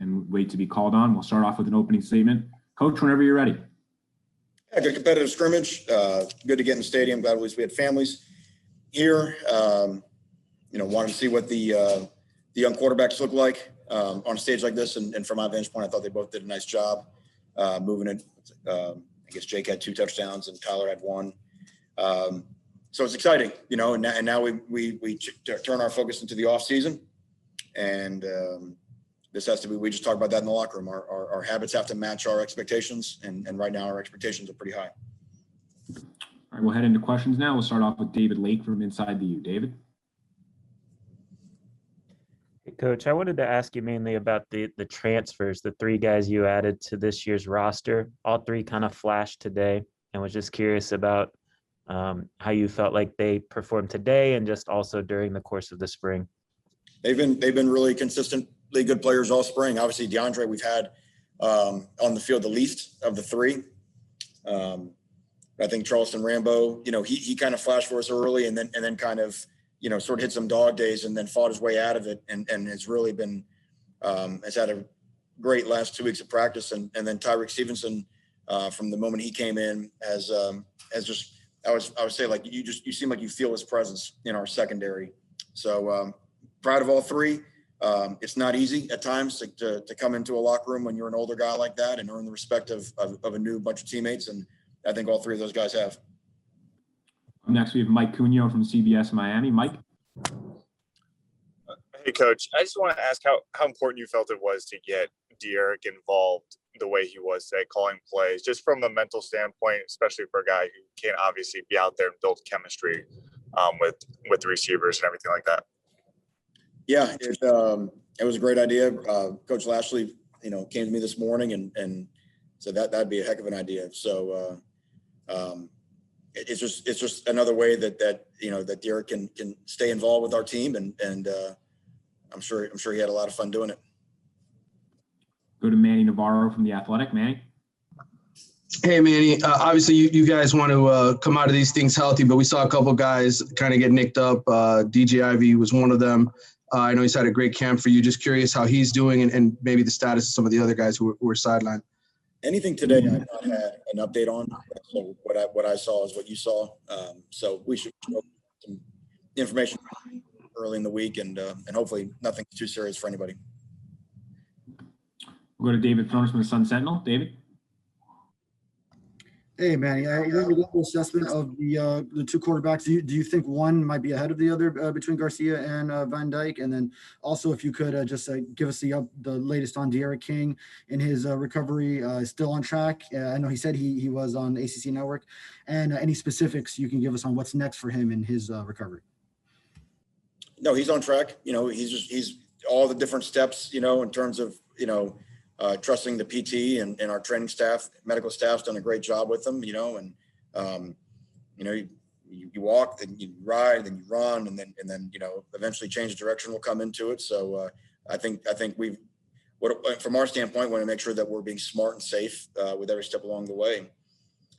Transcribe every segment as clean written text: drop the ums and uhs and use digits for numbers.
and wait to be called on. We'll start off with an opening statement. Coach, whenever you're ready. Yeah, good competitive scrimmage. Good to get in the stadium. Glad at least we had families here. Wanted to see what the young quarterbacks look like on a stage like this. And from my vantage point, I thought they both did a nice job moving it. I guess Jake had 2 touchdowns and Tyler had 1. So it's exciting, and now we turn our focus into the off season. And this has to be, we just talked about that in the locker room. Our habits have to match our expectations. And right now our expectations are pretty high. All right, we'll head into questions now. We'll start off with David Lake from Inside the U. David. Hey, Coach, I wanted to ask you mainly about the transfers, the 3 guys you added to this year's roster. All 3 kind of flashed today, and was just curious about how you felt like they performed today and just also during the course of the spring. They've been really consistently good players all spring. Obviously, DeAndre, we've had on the field the least of the 3. I think Charleston Rambo, he kind of flashed for us early and then kind of, sort of hit some dog days and then fought his way out of it and has really been has had a great last 2 weeks of practice. And then Tyreek Stevenson, from the moment he came in, has just, I would say, like, you seem like you feel his presence in our secondary. So proud of all 3. It's not easy at times to come into a locker room when you're an older guy like that and earn the respect of a new bunch of teammates. And I think all 3 of those guys have. Next, we have Mike Cugno from CBS Miami. Mike. Hey, Coach. I just want to ask how important you felt it was to get De'Eric involved the way he was today, calling plays, just from a mental standpoint, especially for a guy who can't obviously be out there and build chemistry with the receivers and everything like that. Yeah, it was a great idea. Coach Lashley, came to me this morning and said that'd be a heck of an idea. So it's just another way that De'Eric can stay involved with our team, and I'm sure he had a lot of fun doing it. Go to Manny Navarro from The Athletic. Manny. Hey, Manny. Obviously, you guys want to come out of these things healthy, but we saw a couple guys kind of get nicked up. DJ Ivy was one of them. I know he's had a great camp for you. Just curious how he's doing and maybe the status of some of the other guys who were sidelined. Anything today I've not had an update on. So what I saw is what you saw. So we should know some information early in the week and hopefully nothing too serious for anybody. We'll go to David Thrones from the Sun Sentinel. David. Hey, Manny, your level assessment of the 2 quarterbacks, do you think one might be ahead of the other between Garcia and Van Dyke? And then also, if you could just give us the latest on De'Eric King in his recovery, still on track? I know he said he was on ACC Network. And any specifics you can give us on what's next for him in his recovery? No, he's on track. He's all the different steps, in terms of, trusting the PT and our training staff, medical staff's done a great job with them, and you walk, then you ride, then you run, and then eventually change of direction will come into it. So I think from our standpoint, want to make sure that we're being smart and safe with every step along the way.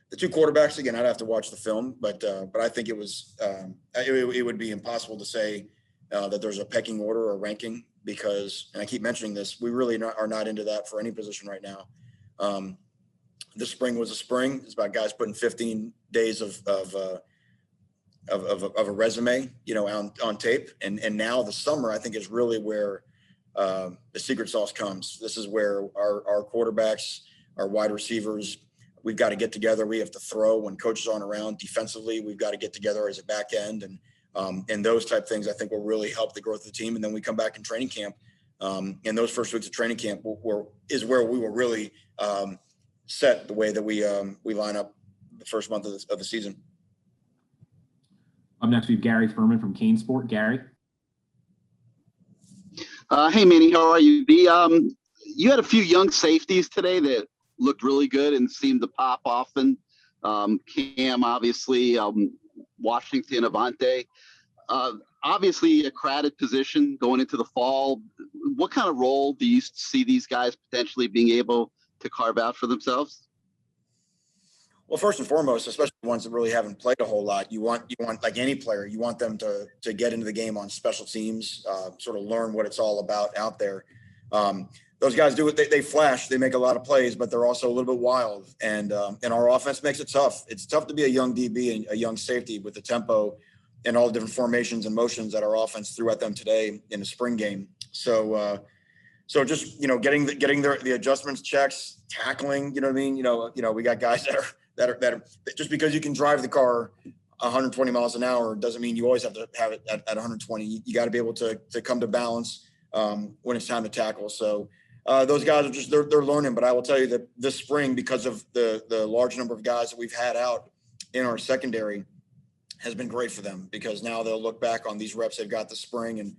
The 2 quarterbacks, again, I'd have to watch the film, but I think it would be impossible to say that there's a pecking order or ranking, because, and I keep mentioning this, we really are not into that for any position right now. This spring was a spring. It's about guys putting 15 days of a resume, on tape. And now the summer, I think, is really where the secret sauce comes. This is where our quarterbacks, our wide receivers, we've got to get together. We have to throw when coaches aren't around. Defensively, we've got to get together as a back end, and those type things I think will really help the growth of the team. And then we come back in training camp, and those first weeks of training camp is where we will really set the way that we line up the first month of the season. Up next, we have Gary Furman from Kane Sport. Gary. Hey, Manny, how are you? You had a few young safeties today that looked really good and seemed to pop often. Cam, obviously, Washington, Avante. Obviously, a crowded position going into the fall. What kind of role do you see these guys potentially being able to carve out for themselves? Well, first and foremost, especially the ones that really haven't played a whole lot, you want like any player, you want them to get into the game on special teams, sort of learn what it's all about out there. The those guys do it. They flash, they make a lot of plays, but they're also a little bit wild. And our offense makes it tough. It's tough to be a young DB and a young safety with the tempo and all the different formations and motions that our offense threw at them today in the spring game. So just, getting the adjustments, checks, tackling, you know what I mean? We got guys that are just because you can drive the car 120 miles an hour doesn't mean you always have to have it at 120. You got to be able to come to balance when it's time to tackle. So those guys are just, they're learning, but I will tell you that this spring, because of the large number of guys that we've had out in our secondary, has been great for them, because now they'll look back on these reps they've got this spring, and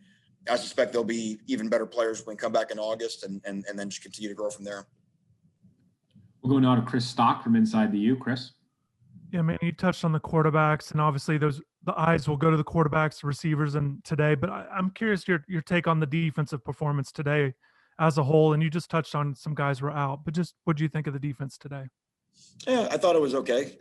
I suspect they'll be even better players when they come back in August and then just continue to grow from there. We'll go now to Chris Stock from Inside the U. Chris. Yeah, man, you touched on the quarterbacks, and obviously the eyes will go to the quarterbacks, the receivers, and today. But I'm curious your take on the defensive performance today as a whole. And you just touched on some guys were out, but just what do you think of the defense today? Yeah, I thought it was okay.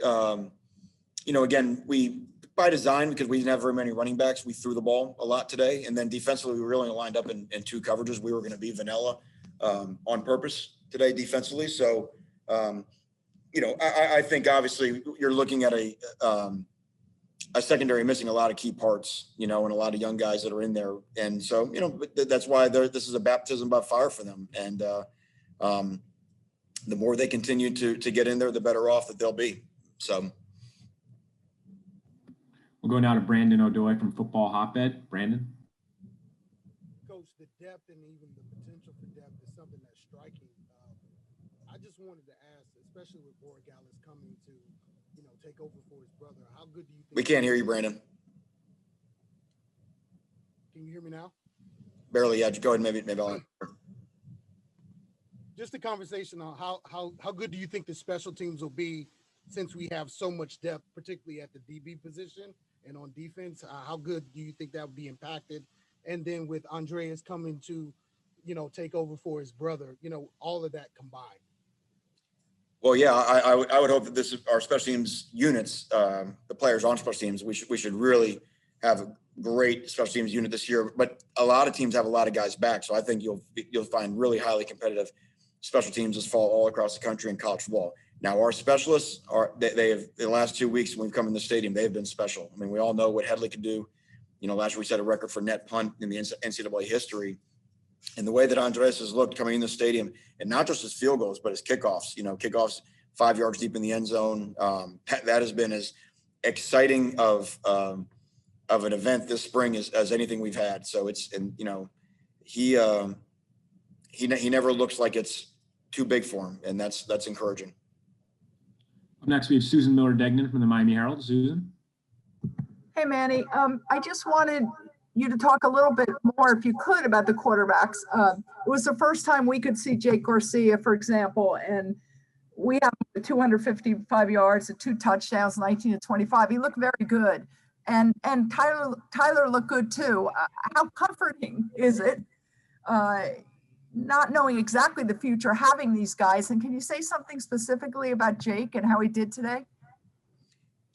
Again, we by design, because we didn't have very many running backs, we threw the ball a lot today, and then defensively we really lined up in two coverages. We were going to be vanilla on purpose today defensively. So. I think obviously you're looking at a secondary missing a lot of key parts, and a lot of young guys that are in there. And so, that's why this is a baptism by fire for them. And the more they continue to get in there, the better off that they'll be. So. We'll go now to Brandon O'Doy from Football Hotbed. Brandon. Coach, the depth and even the potential for depth is something that's striking. I just wanted to ask, especially with Borregales coming to, take over for his brother, how good do you think? We can't hear you, Brandon. Can you hear me now? Barely. Yeah, go ahead. Maybe I'll. Just a conversation on how good do you think the special teams will be, since we have so much depth, particularly at the DB position and on defense. How good do you think that would be impacted? And then with Andreas coming to, take over for his brother, all of that combined. Well, yeah, I would hope that this is our special teams units, the players on special teams. We should really have a great special teams unit this year. But a lot of teams have a lot of guys back, so I think you'll find really highly competitive special teams this fall all across the country in college football. Now, our specialists they have, in the last 2 weeks when we've come in the stadium, they've been special. I mean, we all know what Headley could do. Last year we set a record for net punt in the NCAA history. And the way that Andres has looked coming in the stadium, and not just his field goals, but his kickoffs, kickoffs 5 yards deep in the end zone. That has been as exciting of an event this spring as anything we've had. So he never looks like it's too big for him. And that's encouraging. Up next, we have Susan Miller-Degnan from the Miami Herald. Susan. Hey, Manny. I just wanted you to talk a little bit more, if you could, about the quarterbacks. It was the first time we could see Jake Garcia, for example, and we have 255 yards and 2 touchdowns, 19 to 25. He looked very good. And Tyler looked good too. How comforting is it not knowing exactly the future, having these guys? And can you say something specifically about Jake and how he did today?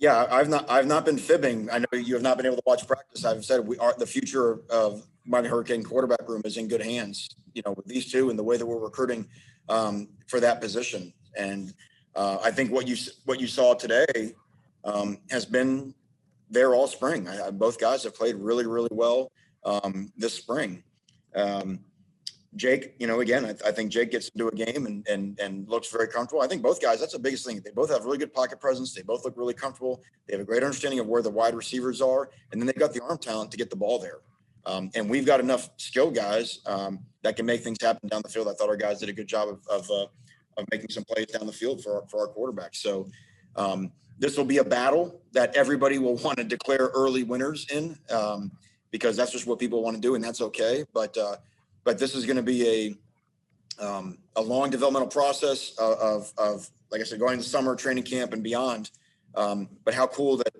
Yeah, I've not been fibbing. I know you have not been able to watch practice. I've said the future of Miami Hurricane quarterback room is in good hands, with these two and the way that we're recruiting for that position. And I think what you saw today has been there all spring. Both guys have played really, really well this spring. Jake, again, I think Jake gets into a game and looks very comfortable. I think both guys, that's the biggest thing. They both have really good pocket presence. They both look really comfortable. They have a great understanding of where the wide receivers are, and then they've got the arm talent to get the ball there. And we've got enough skill guys that can make things happen down the field. I thought our guys did a good job of making some plays down the field for our quarterbacks. So this will be a battle that everybody will want to declare early winners in because that's just what people want to do, and that's okay. But this is going to be a long developmental process of like I said, going to summer training camp and beyond. But how cool that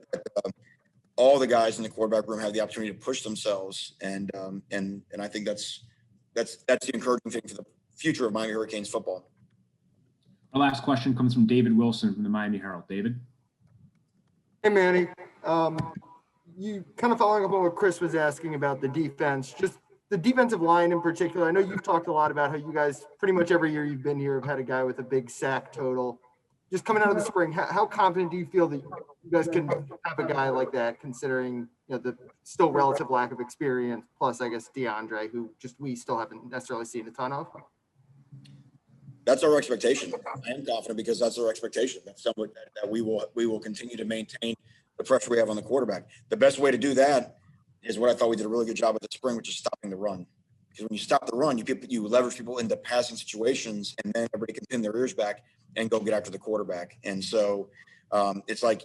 all the guys in the quarterback room have the opportunity to push themselves, and I think that's the encouraging thing for the future of Miami Hurricanes football. Our last question comes from David Wilson from the Miami Herald. David. Hey, Manny. You kind of following up on what Chris was asking about the defense. Just the defensive line in particular, I know you've talked a lot about how you guys pretty much every year you've been here have had a guy with a big sack total. Just coming out of the spring, how confident do you feel that you guys can have a guy like that, considering the still relative lack of experience, plus I guess DeAndre, who just we still haven't necessarily seen a ton of? That's our expectation. I am confident because that's our expectation. That's something that we will continue to maintain the pressure we have on the quarterback. The best way to do that is what I thought we did a really good job of the spring, which is stopping the run. Because when you stop the run, you leverage people into passing situations, and then everybody can pin their ears back and go get after the quarterback. And so it's like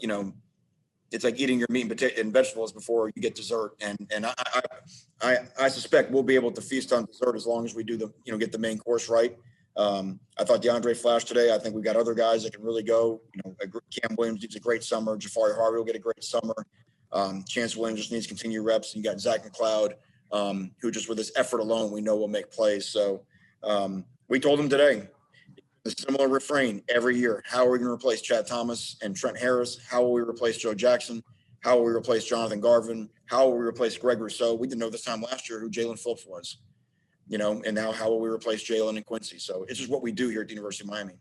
it's like eating your meat and potato and vegetables before you get dessert. And I suspect we'll be able to feast on dessert as long as we do get the main course right. I thought DeAndre flashed today. I think we've got other guys that can really go. Cam Williams needs a great summer. Jafari Harvey will get a great summer. Chance Williams just needs continued reps. And you got Zach McLeod, who just with his effort alone, we know will make plays. So we told him today, a similar refrain every year. How are we going to replace Chad Thomas and Trent Harris? How will we replace Joe Jackson? How will we replace Jonathan Garvin? How will we replace Greg Rousseau? We didn't know this time last year who Jalen Phillips was, and now how will we replace Jalen and Quincy? So it's just what we do here at the University of Miami.